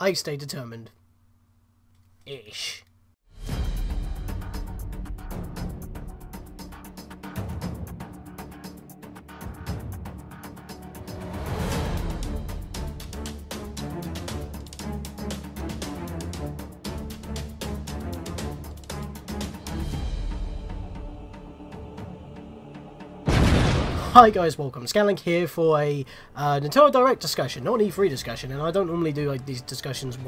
I stay determined. Ish. Hi guys, welcome. Scatlink here for a Nintendo Direct discussion, not an E3 discussion, and I don't normally do like these discussions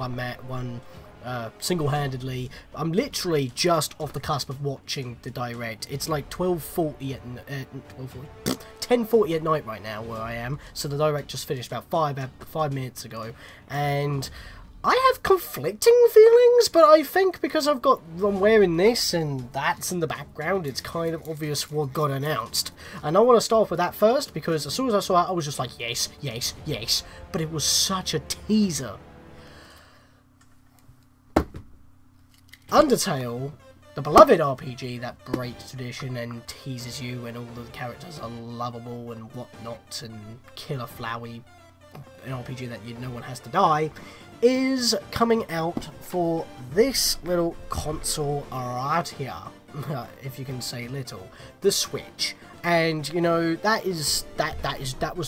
single-handedly. I'm literally just off the cusp of watching the Direct. It's like 10:40 at night right now where I am, so the Direct just finished about five minutes ago, and I have conflicting feelings, but I think because I'm wearing this and that's in the background, it's kind of obvious what got announced. And I want to start off with that first, because as soon as I saw it, I was just like, yes, yes, yes. But it was such a teaser. Undertale, the beloved RPG that breaks tradition and teases you, and all the characters are lovable and whatnot, and killer flowy, an RPG that no one has to die, is coming out for this little console right here, if you can say little, the Switch. And you know, that was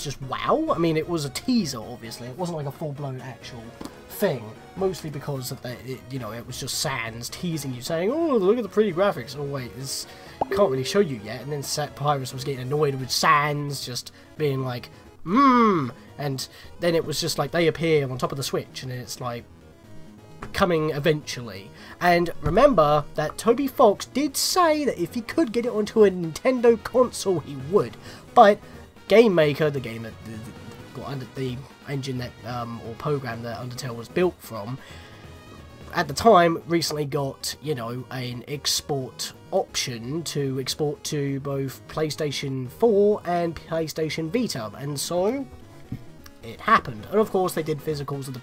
just wow. I mean, it was a teaser, obviously. It wasn't like a full-blown actual thing, mostly because of it was just Sans teasing you, saying, "Oh, look at the pretty graphics." Oh wait, this can't really show you yet. And then Pyrus was getting annoyed with Sans just being like, and then it was just like they appear on top of the Switch, and it's like coming eventually. And remember that Toby Fox did say that if he could get it onto a Nintendo console, he would. But Game Maker, the game that the engine that or program that Undertale was built from, at the time, recently got, an export option to export to both PlayStation 4 and PlayStation Vita, and so it happened. And of course, they did physicals of the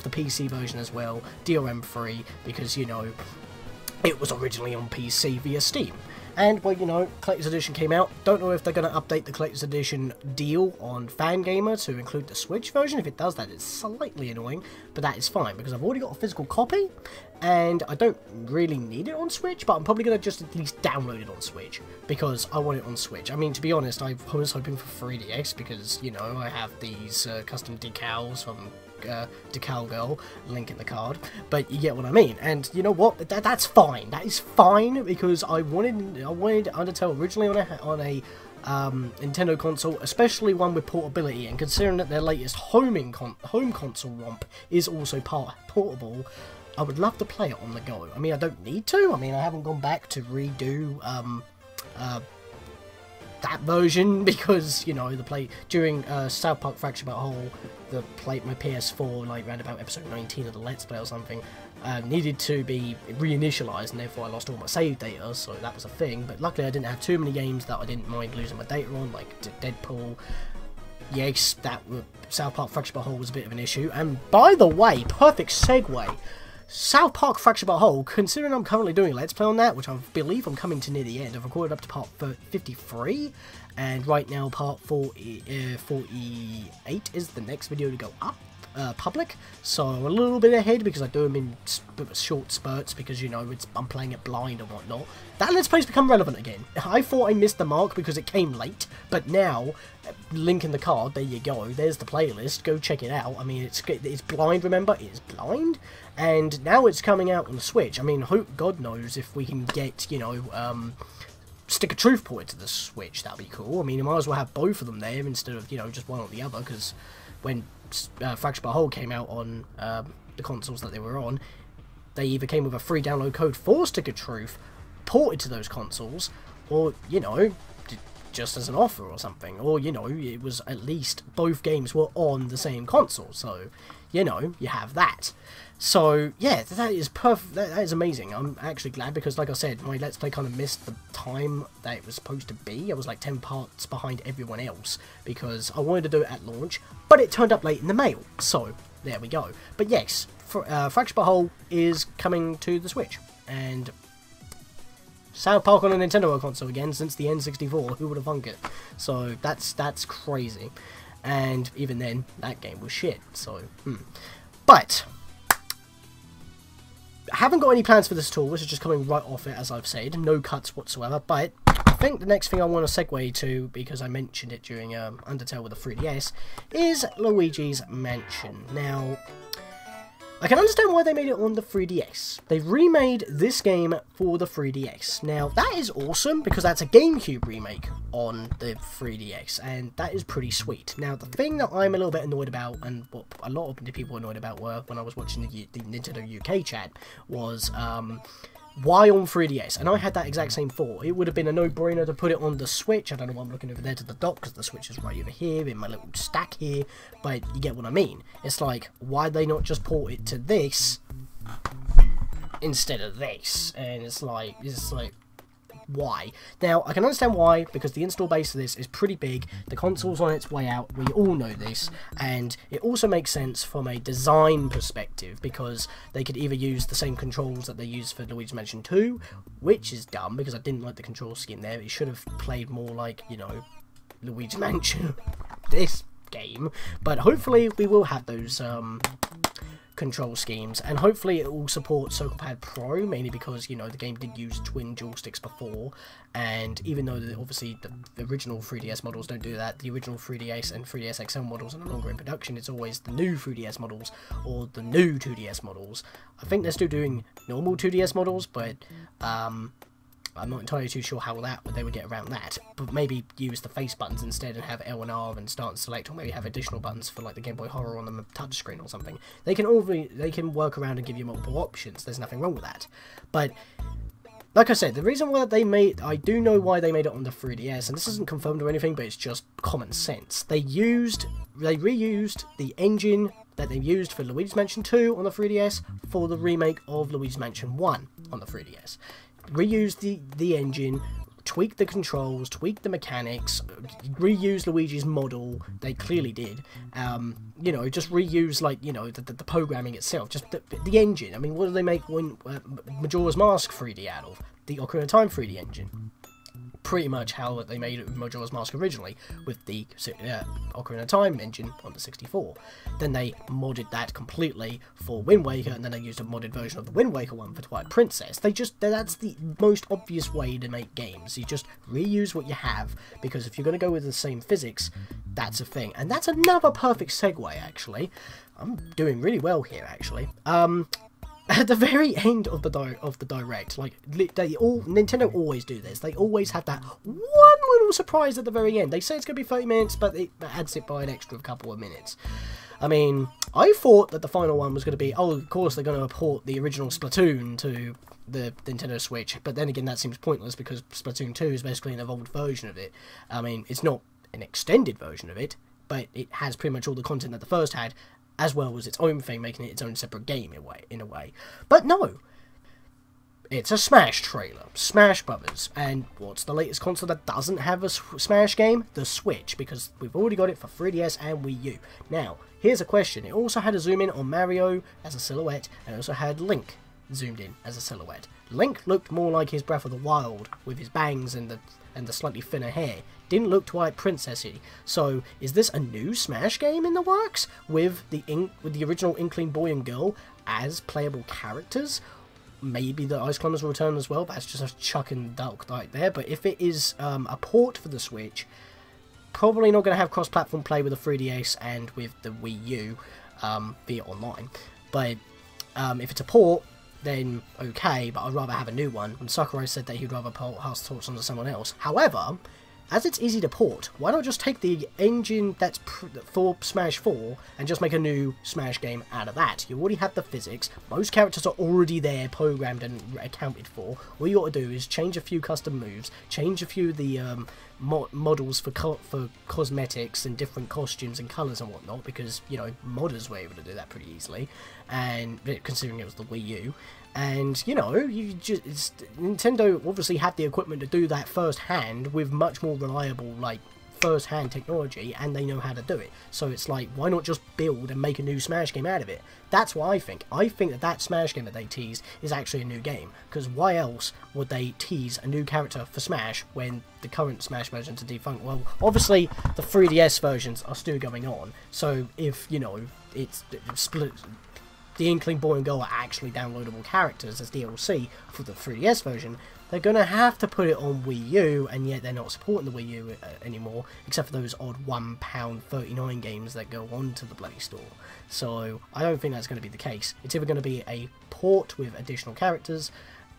PC version as well, DRM free, because it was originally on PC via Steam. And, well, Collector's Edition came out. Don't know if they're going to update the Collector's Edition deal on Fangamer to include the Switch version. If it does that, it's slightly annoying, but that is fine, because I've already got a physical copy, and I don't really need it on Switch, but I'm probably going to just at least download it on Switch, because I want it on Switch. I mean, to be honest, I was hoping for 3DS, because, I have these custom decals from Decal Girl, link in the card, but you get what I mean. And you know what? That's fine. That is fine, because I wanted Undertale originally on a Nintendo console, especially one with portability. And considering that their latest home console romp is also portable, I would love to play it on the go. I mean, I don't need to. I mean, I haven't gone back to redo that version, because during South Park Fractured But Whole, my PS4, like around about episode 19 of the Let's Play or something, needed to be reinitialized, and therefore I lost all my save data, so that was a thing. But luckily I didn't have too many games that I didn't mind losing my data on, like Deadpool. Yes, South Park Fractured But Whole was a bit of an issue. And by the way, perfect segue, South Park Fractured But Whole, considering I'm currently doing a Let's Play on that, which I believe I'm coming to near the end. I've recorded up to part 53, and right now part 48 is the next video to go up, public. So I'm a little bit ahead, because I do them in short spurts, because, I'm playing it blind and whatnot. That Let's Play's become relevant again. I thought I missed the mark because it came late, but now, link in the card, there you go, there's the playlist, go check it out. I mean, it's blind, remember, it is blind, and now it's coming out on the Switch. I mean, God knows if we can get, Stick of Truth ported to the Switch, that'd be cool. I mean, you might as well have both of them there instead of, just one or the other, because when Fractured But Whole came out on the consoles that they were on, they either came with a free download code for Stick of Truth ported to those consoles, or, just as an offer or something, or, it was at least both games were on the same console, so, you have that. So, yeah, that is perfect. That is amazing. I'm actually glad, because, like I said, my Let's Play kind of missed the time that it was supposed to be. I was like 10 parts behind everyone else, because I wanted to do it at launch, but it turned up late in the mail. So, there we go. But yes, Fractured But Whole is coming to the Switch, and South Park on a Nintendo console again since the N64. Who would have thunk it? So, that's crazy. And even then, that game was shit. So, But haven't got any plans for this at all. This is just coming right off it, as I've said. No cuts whatsoever. But I think the next thing I want to segue to, because I mentioned it during Undertale with the 3DS, is Luigi's Mansion. Now, I can understand why they made it on the 3DS. They've remade this game for the 3DS. Now, that is awesome, because that's a GameCube remake on the 3DS, and that is pretty sweet. Now, the thing that I'm a little bit annoyed about, and what a lot of the people annoyed about were, when I was watching the Nintendo UK chat, was, why on 3DS? And I had that exact same thought. It would have been a no-brainer to put it on the Switch. I don't know why I'm looking over there to the dock, because the Switch is right over here in my little stack here, but you get what I mean. It's like, why'd they not just port it to this instead of this? And it's like, why? Now, I can understand why, because the install base of this is pretty big, the console's on its way out, we all know this, and it also makes sense from a design perspective, because they could either use the same controls that they used for Luigi's Mansion 2, which is dumb, because I didn't like the control scheme there. It should have played more like, you know, Luigi's Mansion, this game, but hopefully we will have those, control schemes, and hopefully it will support Socalpad Pro, mainly because, you know, the game did use twin joysticks before, and even though obviously the original 3DS models don't do that, the original 3DS and 3DS XL models are no longer in production. It's always the new 3DS models or the new 2DS models. I think they're still doing normal 2DS models, but I'm not entirely too sure how they would get around that, but maybe use the face buttons instead and have L and R and start and select, or maybe have additional buttons for like the Game Boy Horror on the touchscreen or something. They can work around and give you multiple options. There's nothing wrong with that. But like I said, the reason why I do know why they made it on the 3DS, and this isn't confirmed or anything, but it's just common sense. They reused the engine that they used for Luigi's Mansion 2 on the 3DS for the remake of Luigi's Mansion 1 on the 3DS. Reuse the engine, tweak the controls, tweak the mechanics, reuse Luigi's model. They clearly did. You know, just reuse, like, you know, the programming itself, just the engine. I mean, what did they make Majora's Mask 3D out of? The Ocarina of Time 3D engine. Pretty much how they made it with Majora's Mask originally, with the Ocarina of Time engine on the 64. Then they modded that completely for Wind Waker, and then they used a modded version of the Wind Waker one for Twilight Princess. That's the most obvious way to make games. You just reuse what you have, because if you're going to go with the same physics, that's a thing. And that's another perfect segue, actually. I'm doing really well here, actually. At the very end of the direct, like, Nintendo always do this. They always have that one little surprise at the very end. They say it's going to be 30 minutes, but it adds it by an extra couple of minutes. I mean, I thought that the final one was going to be, oh, of course they're going to port the original Splatoon to the Nintendo Switch, but then again that seems pointless, because Splatoon 2 is basically an evolved version of it. I mean, it's not an extended version of it, but it has pretty much all the content that the first had, as well as its own thing, making it its own separate game in a way. But no, it's a Smash trailer, Smash Brothers, and what's the latest console that doesn't have a Smash game? The Switch, because we've already got it for 3DS and Wii U. Now, here's a question. It also had a zoom in on Mario as a silhouette, and it also had Link zoomed in as a silhouette. Link looked more like his Breath of the Wild, with his bangs and the slightly thinner hair. Didn't look Twilight Princessy. So, is this a new Smash game in the works with the original Inkling boy and girl as playable characters? Maybe the Ice Climbers will return as well. That's just a chuck and duck right there. But if it is a port for the Switch, probably not going to have cross-platform play with the 3DS and with the Wii U via online. But if it's a port, then okay, but I'd rather have a new one. And Sakurai said that he'd rather pass the torch on to someone else. However, as it's easy to port, why not just take the engine that's for Smash 4 and just make a new Smash game out of that? You already have the physics, most characters are already there, programmed and accounted for. All you got to do is change a few custom moves, change a few of the models for cosmetics and different costumes and colours and whatnot, because, you know, modders were able to do that pretty easily, and considering it was the Wii U. And, you know, Nintendo obviously had the equipment to do that first-hand with much more reliable, like, first-hand technology, and they know how to do it. So it's like, why not just build and make a new Smash game out of it? That's what I think. I think that Smash game that they teased is actually a new game, because why else would they tease a new character for Smash when the current Smash versions are defunct? Well, obviously, the 3DS versions are still going on, so if, you know, it's split... the Inkling Boy and Girl are actually downloadable characters as DLC for the 3DS version, they're going to have to put it on Wii U, and yet they're not supporting the Wii U anymore, except for those odd £1.39 games that go onto the Play Store. So I don't think that's going to be the case. It's either going to be a port with additional characters,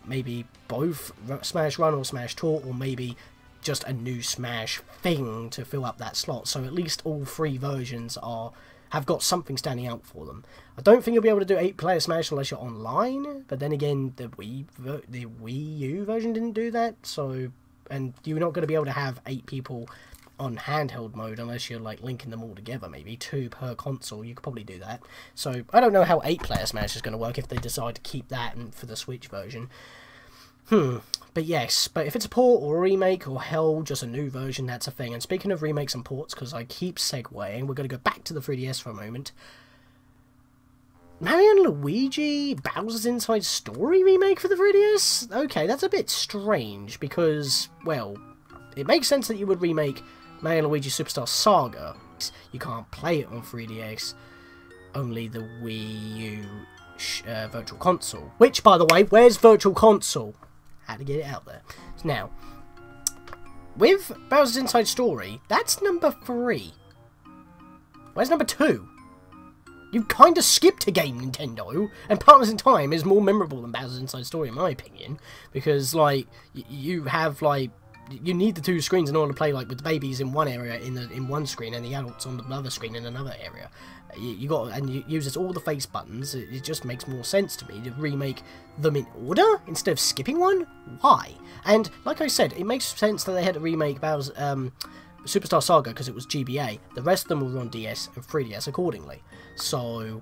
maybe both Smash Run or Smash Tour, or maybe just a new Smash thing to fill up that slot. So at least all three versions have got something standing out for them. I don't think you'll be able to do 8-player Smash unless you're online, but then again, the Wii U version didn't do that, so, and you're not going to be able to have 8 people on handheld mode unless you're like linking them all together, maybe 2 per console. You could probably do that. So I don't know how 8-player Smash is going to work if they decide to keep that for the Switch version. But yes, but if it's a port or a remake or hell, just a new version, that's a thing. And speaking of remakes and ports, because I keep segueing, we're going to go back to the 3DS for a moment. Mario and Luigi Bowser's Inside Story remake for the 3DS? Okay, that's a bit strange because, well, it makes sense that you would remake Mario and Luigi Superstar Saga. You can't play it on 3DS, only the Wii U Virtual Console. Which, by the way, where's Virtual Console? Had to get it out there. Now, with Bowser's Inside Story, that's number 3. Where's number 2? You kind of skipped a game, Nintendo, and Partners in Time is more memorable than Bowser's Inside Story, in my opinion, because, like, you have, like, you need the 2 screens in order to play, like, with the babies in one area in one screen and the adults on the other screen in another area. You uses all the face buttons. It just makes more sense to me to remake them in order instead of skipping one. Why? And like I said, it makes sense that they had to remake Bowser, Superstar Saga because it was GBA. The rest of them were on DS and 3DS accordingly. So,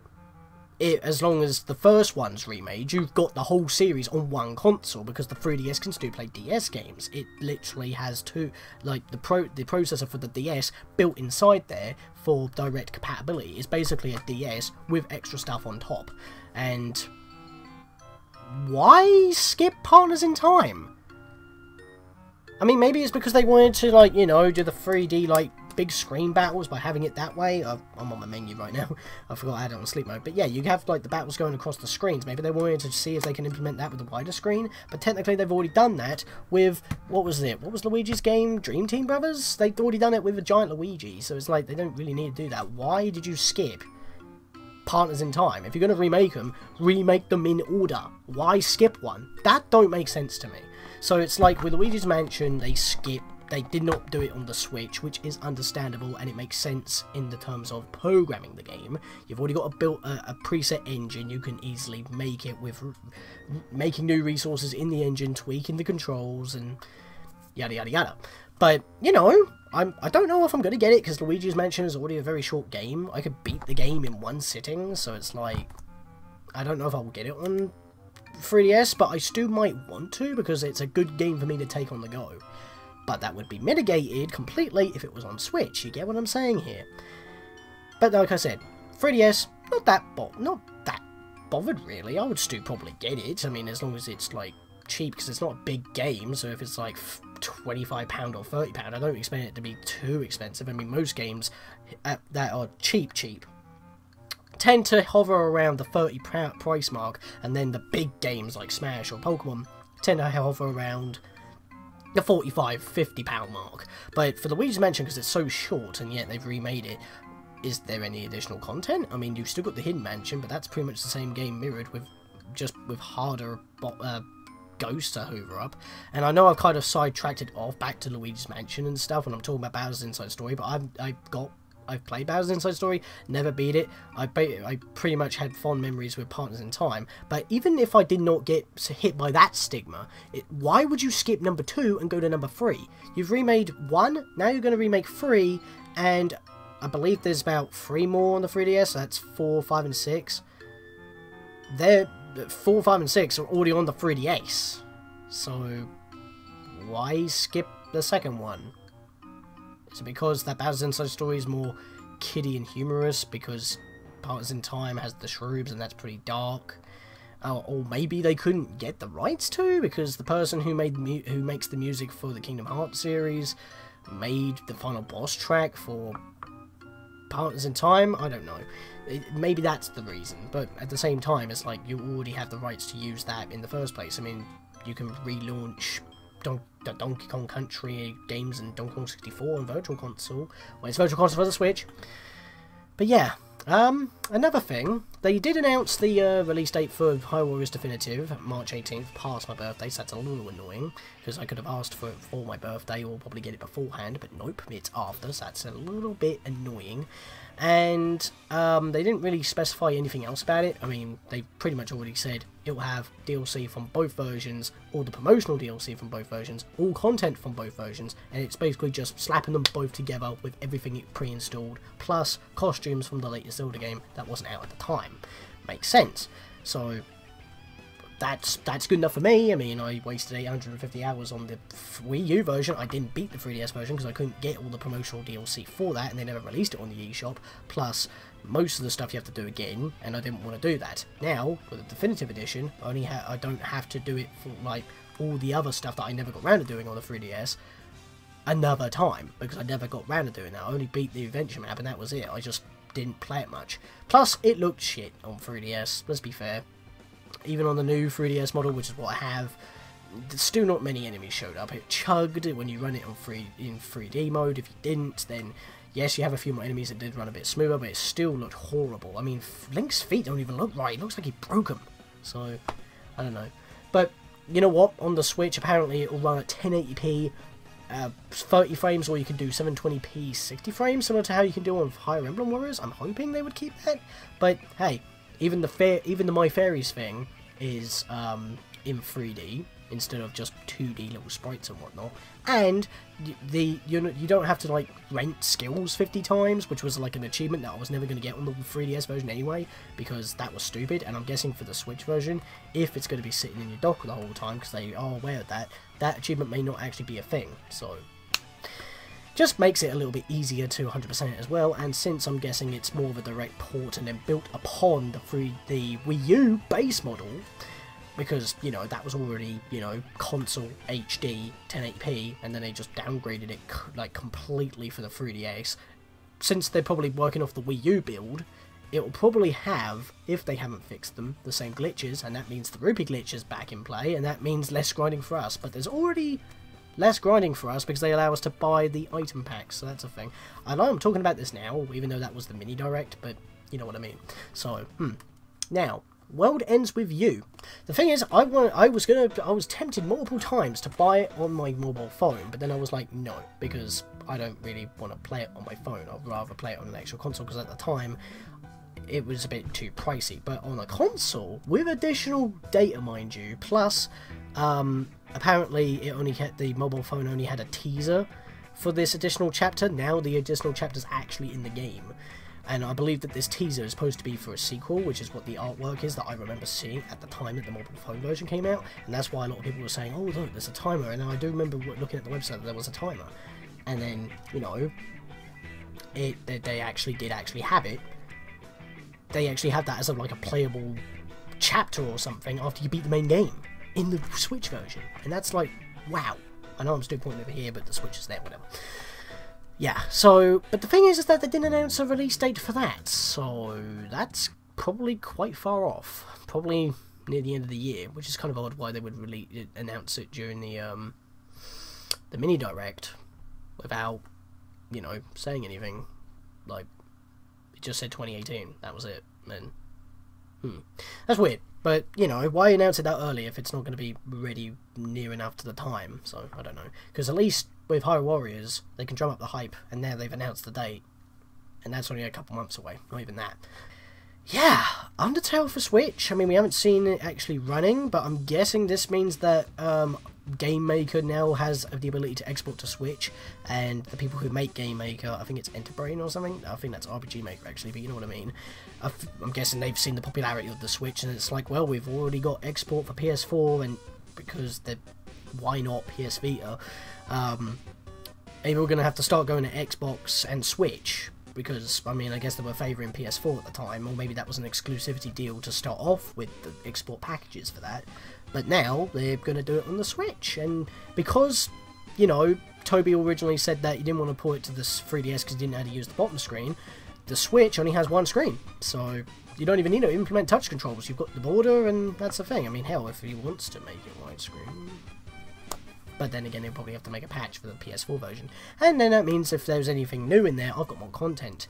as long as the first one's remade, you've got the whole series on one console because the 3DS can still play DS games. It literally has 2, like the processor for the DS built inside there for direct compatibility is basically a DS with extra stuff on top. And why skip Partners in Time? I mean, maybe it's because they wanted to, like, you know, do the 3D, like, big screen battles by having it that way. I'm on my menu right now. I forgot I had it on sleep mode. But yeah, you have, like, the battles going across the screens. Maybe they wanted to see if they can implement that with the wider screen. But technically, they've already done that with, what was it? What was Luigi's game? Dream Team Brothers? They've already done it with a giant Luigi. So it's like, they don't really need to do that. Why did you skip Partners in Time? If you're going to remake them in order. Why skip one? That don't make sense to me. So it's like with Luigi's Mansion, they did not do it on the Switch, which is understandable, and it makes sense in the terms of programming the game. You've already got a preset engine, you can easily make it with making new resources in the engine, tweaking the controls, and yada yada yada. But, you know, I don't know if I'm going to get it, because Luigi's Mansion is already a very short game. I could beat the game in one sitting, so it's like, I don't know if I will get it on 3DS, but I still might want to, because it's a good game for me to take on the go. But that would be mitigated completely if it was on Switch. You get what I'm saying here? But like I said, 3DS, not that bothered really. I would still probably get it. I mean, as long as it's like cheap, because it's not a big game. So if it's like £25 or £30, I don't expect it to be too expensive. I mean, most games that are cheap tend to hover around the £30 price mark, and then the big games like Smash or Pokemon tend to hover around the £45–50 mark. But for the Luigi's Mansion, because it's so short and yet they've remade it, is there any additional content? I mean, you've still got the Hidden Mansion, but that's pretty much the same game mirrored with harder ghosts to hoover up. And I know I've kind of sidetracked it off back to Luigi's Mansion and stuff when I'm talking about Bowser's Inside Story, but I've played Bowser's Inside Story, never beat it. I pretty much had fond memories with Partners in Time. But even if I did not get hit by that stigma, why would you skip number 2 and go to number 3? You've remade 1, now you're going to remake 3, and I believe there's about 3 more on the 3DS, so that's 4, 5, and 6. 4, 5, and 6 are already on the 3DS. So, why skip the second one? Is it because that Bowser's Inside Story is more kiddie and humorous because Partners in Time has the shrooms and that's pretty dark? Or maybe they couldn't get the rights to because the person who makes the music for the Kingdom Hearts series made the final boss track for Partners in Time? I don't know. maybe that's the reason, but at the same time, it's like you already have the rights to use that in the first place. I mean, you can relaunch the Donkey Kong Country games and Donkey Kong 64 on Virtual Console, well, it's Virtual Console for the Switch. But yeah, another thing, they did announce the release date for Hyrule Warriors Definitive, March 18th, past my birthday, so that's a little annoying, because I could have asked for it for my birthday, or probably get it beforehand, but nope, it's after, so that's a little bit annoying. And they didn't really specify anything else about it. I mean, they pretty much already said it will have DLC from both versions, all the promotional DLC from both versions, all content from both versions, and it's basically just slapping them both together with everything pre-installed, plus costumes from the latest Zelda game that wasn't out at the time. Makes sense. So that's good enough for me. I mean, I wasted 850 hours on the Wii U version. I didn't beat the 3DS version because I couldn't get all the promotional DLC for that, and they never released it on the eShop. Plus, most of the stuff you have to do again, and I didn't want to do that. Now, with the Definitive Edition, I don't have to do it for, like, all the other stuff that I never got around to doing on the 3DS another time, because I never got around to doing that. I only beat the adventure map, and that was it. I just didn't play it much. Plus, it looked shit on 3DS, let's be fair. Even on the new 3DS model, which is what I have, still not many enemies showed up. It chugged when you run it on in 3D mode. If you didn't, then yes, you have a few more enemies that did run a bit smoother, but it still looked horrible. I mean, Link's feet don't even look right. It looks like he broke them. So, I don't know. But, you know what? On the Switch, apparently it will run at 1080p, 30 frames, or you can do 720p 60 frames, similar to how you can do on Fire Emblem Warriors. I'm hoping they would keep that. But, hey, even the My Fairies thing is in 3D instead of just 2D little sprites and whatnot, and you don't have to like rent skills 50 times, which was like an achievement that I was never going to get on the 3DS version anyway, because that was stupid. And I'm guessing for the Switch version, if it's going to be sitting in your dock the whole time because they are aware of that, that achievement may not actually be a thing. So just makes it a little bit easier to 100% as well, and since I'm guessing it's more of a direct port and then built upon the Wii U base model, because, you know, that was already, you know, console HD 1080p, and then they just downgraded it like completely for the 3DS. Since they're probably working off the Wii U build, it will probably have, if they haven't fixed them, the same glitches, and that means the rupee glitch is back in play, and that means less grinding for us. But there's already less grinding for us because they allow us to buy the item packs, so that's a thing. I know I'm talking about this now, even though that was the mini direct, but you know what I mean. So, now, World Ends With You. The thing is, I was tempted multiple times to buy it on my mobile phone, but then I was like, no, because I don't really want to play it on my phone. I'd rather play it on an actual console, because at the time it was a bit too pricey. But on a console, with additional data, mind you, plus apparently the mobile phone only had a teaser for this additional chapter. Now the additional chapter's actually in the game, and I believe that this teaser is supposed to be for a sequel, which is what the artwork is that I remember seeing at the time that the mobile phone version came out, and that's why a lot of people were saying, oh look, there's a timer, and I do remember looking at the website that there was a timer, and then, you know, they actually did have it. They actually had that as like a playable chapter or something after you beat the main game in the Switch version, and that's like, wow. I know I'm still pointing over here, but the Switch is there, whatever. Yeah, so, but the thing is that they didn't announce a release date for that, so that's probably quite far off. Probably near the end of the year, which is kind of odd why they would announce it during the mini direct without, you know, saying anything. Like, it just said 2018, that was it, and that's weird. But, you know, why announce it that early if it's not going to be ready near enough to the time? So, I don't know. Because at least with Hyrule Warriors, they can drum up the hype, and now they've announced the date. And that's only a couple months away. Not even that. Yeah, Undertale for Switch. I mean, we haven't seen it actually running, but I'm guessing this means that Game Maker now has the ability to export to Switch, and the people who make Game Maker, I think it's Enterbrain or something, I think that's RPG Maker actually, but you know what I mean. I'm guessing they've seen the popularity of the Switch, and it's like, well, we've already got export for PS4, and because why not PS Vita? Maybe we're going to have to start going to Xbox and Switch, because, I mean, I guess they were favouring PS4 at the time, or maybe that was an exclusivity deal to start off with the export packages for that. But now they're going to do it on the Switch, and because, you know, Toby originally said that he didn't want to port it to the 3DS because he didn't know how to use the bottom screen, the Switch only has one screen, so you don't even need to implement touch controls. You've got the border, and that's the thing. I mean, hell, if he wants to make it widescreen. But then again, he'll probably have to make a patch for the PS4 version. And then that means if there's anything new in there, I've got more content.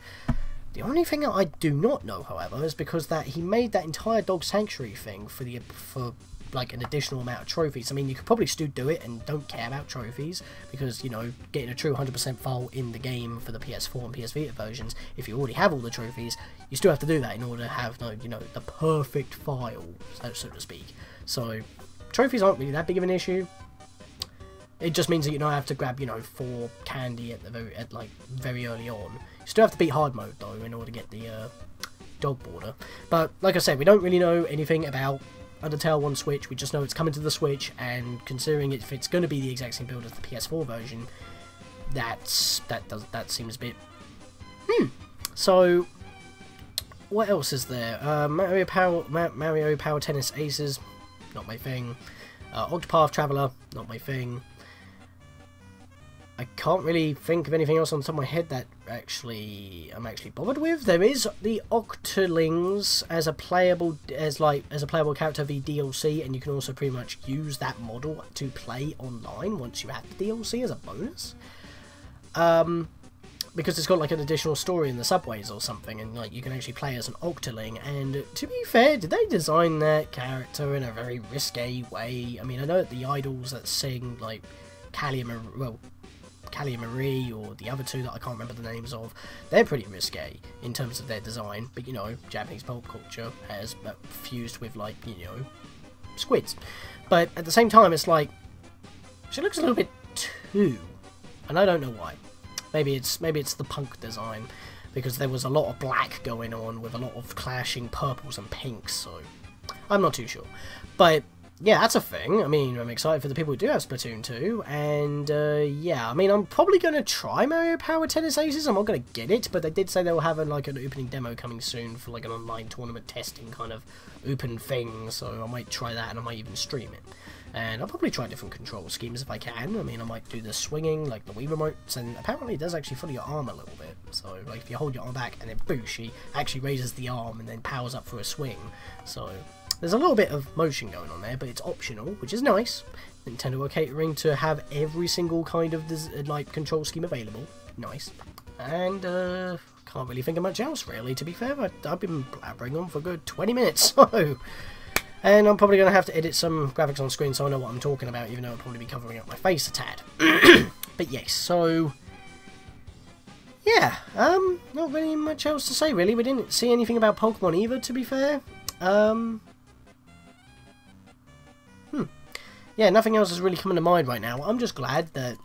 The only thing that I do not know, however, is because that he made that entire Dog Sanctuary thing for like an additional amount of trophies. I mean, you could probably still do it and don't care about trophies, because, you know, getting a true 100% file in the game for the PS4 and PS Vita versions, if you already have all the trophies, you still have to do that in order to have, you know, the perfect file, so to speak. So, trophies aren't really that big of an issue. It just means that you don't have to grab, you know, 4 candy at very early on. You still have to beat hard mode though in order to get the dog border. But like I said, we don't really know anything about Undertale on Switch. We just know it's coming to the Switch, and considering if it's going to be the exact same build as the PS4 version, that seems a bit. So what else is there? Mario Power Tennis Aces, not my thing. Octopath Traveler, not my thing. I can't really think of anything else on the top of my head that I'm actually bothered with. There is the Octolings as a playable character via DLC, and you can also pretty much use that model to play online once you have the DLC as a bonus. Because it's got like an additional story in the subways or something, and like you can actually play as an Octoling. And to be fair, did they design that character in a very risque way? I mean, I know that the idols that sing like Callie Marie, or the other two that I can't remember the names of, they're pretty risque in terms of their design, but you know, Japanese pop culture has fused with, like, you know, squids. But at the same time, it's like, she looks a little bit too, and I don't know why. Maybe it's the punk design, because there was a lot of black going on with a lot of clashing purples and pinks, so I'm not too sure. But yeah, that's a thing. I mean, I'm excited for the people who do have Splatoon 2, and yeah, I mean, I'm probably going to try Mario Power Tennis Aces. I'm not going to get it, but they did say they will have like an opening demo coming soon for like an online tournament testing kind of open thing, so I might try that, and I might even stream it. And I'll probably try different control schemes if I can. I mean, I might do the swinging, like the Wii remotes, and apparently it does actually follow your arm a little bit. So, like, if you hold your arm back and then boosh, she actually raises the arm and then powers up for a swing. So there's a little bit of motion going on there, but it's optional, which is nice. Nintendo are catering to have every single kind of this, like, control scheme available. Nice. And can't really think of much else, really, to be fair. I've been blabbering on for a good 20 minutes, so. And I'm probably going to have to edit some graphics on screen so I know what I'm talking about, even though I'll probably be covering up my face a tad. But yes, so yeah, not really much else to say, really. We didn't see anything about Pokemon either, to be fair. Yeah, nothing else is really coming to mind right now. I'm just glad that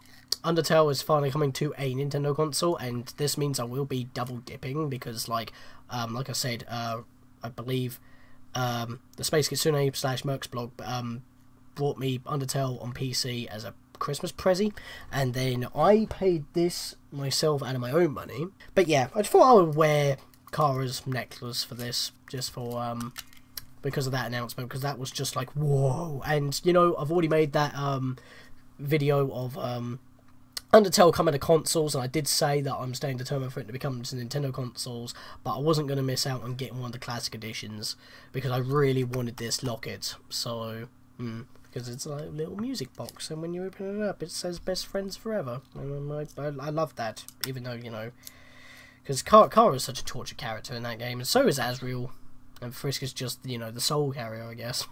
Undertale is finally coming to a Nintendo console, and this means I will be double dipping because, like I said, I believe the Space Kitsune / Mercs blog brought me Undertale on PC as a Christmas prezi, and then I paid this myself out of my own money. But yeah, I just thought I would wear Kara's necklace for this, just for because of that announcement, because that was just like, whoa. And you know, I've already made that video of Undertale coming to consoles, and I did say that I'm staying determined for it to become to Nintendo consoles, but I wasn't going to miss out on getting one of the classic editions because I really wanted this locket. So because it's like a little music box, and when you open it up it says best friends forever, and I love that, even though, you know, because Kara is such a tortured character in that game, and so is Asriel, and Frisk is just, you know, the soul carrier, I guess.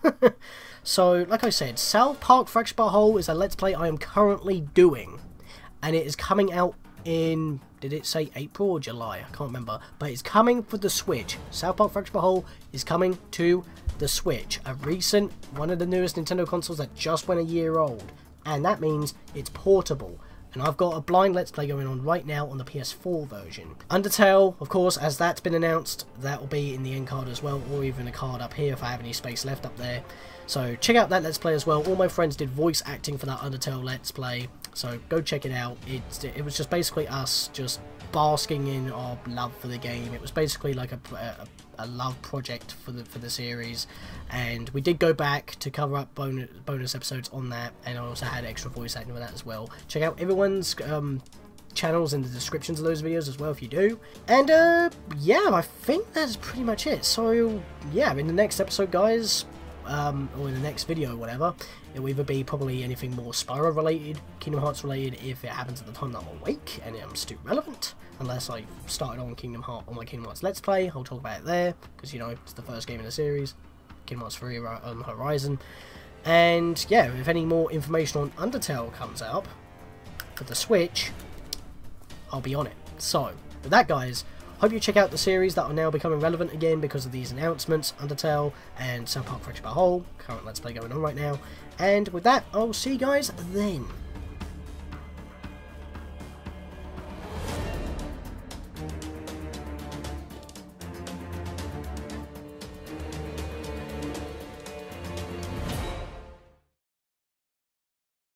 So like I said, South Park Fractured But Whole is a let's play I am currently doing, and it is coming out in, did it say April or July? I can't remember. But it's coming for the Switch. South Park Fractured But Whole is coming to the Switch. One of the newest Nintendo consoles that just went a year old. And that means it's portable. And I've got a blind Let's Play going on right now on the PS4 version. Undertale, of course, as that's been announced, that will be in the end card as well, or even a card up here if I have any space left up there. So check out that Let's Play as well. All my friends did voice acting for that Undertale Let's Play, so go check it out. It was just basically us just basking in our love for the game. It was basically like a love project for the series, and we did go back to cover up bonus episodes on that, and I also had extra voice acting with that as well. Check out everyone's channels in the descriptions of those videos as well if you do. And yeah, I think that's pretty much it. So yeah, in the next episode, guys, or in the next video or whatever, it will either be probably anything more Spyro related, Kingdom Hearts related, if it happens at the time that I'm awake and I'm still relevant, unless I started on Kingdom Hearts, on my Kingdom Hearts Let's Play. I'll talk about it there, because you know, it's the first game in the series, Kingdom Hearts 3 on the horizon. And yeah, if any more information on Undertale comes up for the Switch, I'll be on it. So, with that, guys, hope you check out the series that are now becoming relevant again because of these announcements, Undertale and South Park Fractured by Whole, current Let's Play going on right now. And with that, I'll see you guys then.